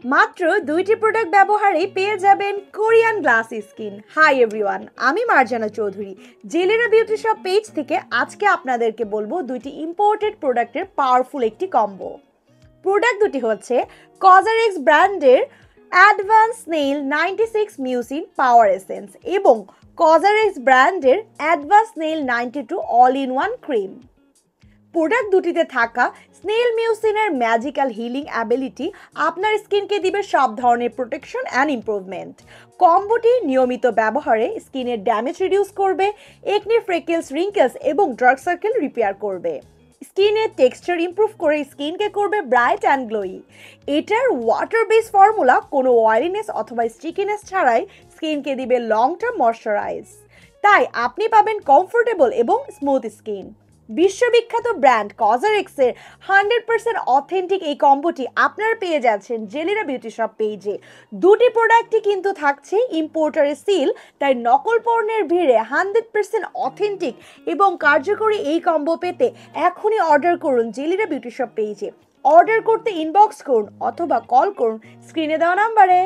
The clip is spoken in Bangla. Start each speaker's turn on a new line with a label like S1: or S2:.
S1: মাত্র 2টি প্রোডাক্ট ব্যবহারেই পেয়ে যাবেন Korean glass skin. Hi everyone, আমি মার্জানা চৌধুরী জেলেরা বিউটি শপ পেজ থেকে। আজকে আপনাদেরকে বলবো 2টি ইম্পোর্টেড প্রোডাক্টের পাওয়ারফুল একটি কম্বো। প্রোডাক্ট দুটি হচ্ছে কজারেক্স ব্র্যান্ডের advance snail 96 mucin power essence এবং কজারেক্স ব্র্যান্ডের advance snail 92 all in one cream. Product দুটিতে থাকা স্নেল মিউসিনের ম্যাজিক্যাল হিলিং অ্যাবিলিটি আপনার স্কিনকে দিবে সব ধরনের প্রোটেকশন অ্যান্ড ইমপ্রুভমেন্ট। কম্বোটি নিয়মিত ব্যবহারে স্কিনের ড্যামেজ রিডিউস করবে, একনি, ফ্রেকেলস, রিঙ্কেলস এবং ডার্ক সার্কেল রিপেয়ার করবে। স্কিনের টেক্সচার ইমপ্রুভ করে স্কিনকে করবে ব্রাইট অ্যান্ড গ্লোয়ি। এটার ওয়াটার বেস ফর্মুলা কোনো অয়েলিনেস অথবা স্টিকিনেস ছাড়াই স্কিনকে দিবে লং টার্ম ময়শ্চারাইজ। তাই আপনি পাবেন কমফোর্টেবল এবং স্মুথ স্কিন। বিশ্ববিখ্যাত ব্র্যান্ড কজারেক্সের 100% অথেন্টিক এই কম্বোটি আপনারা পেয়ে যাচ্ছেন জেলিরা বিউটি শপ পেজে। দুটি প্রোডাক্টই কিন্তু থাকছে ইম্পোর্টারের সিল, তাই নকল পণ্যের ভিড়ে 100% অথেন্টিক এবং কার্যকরী এই কম্বো পেতে এখনই অর্ডার করুন জেলিরা বিউটি শপ পেজে। অর্ডার করতে ইনবক্স করুন অথবা কল করুন স্ক্রিনে দেওয়া নাম্বারে।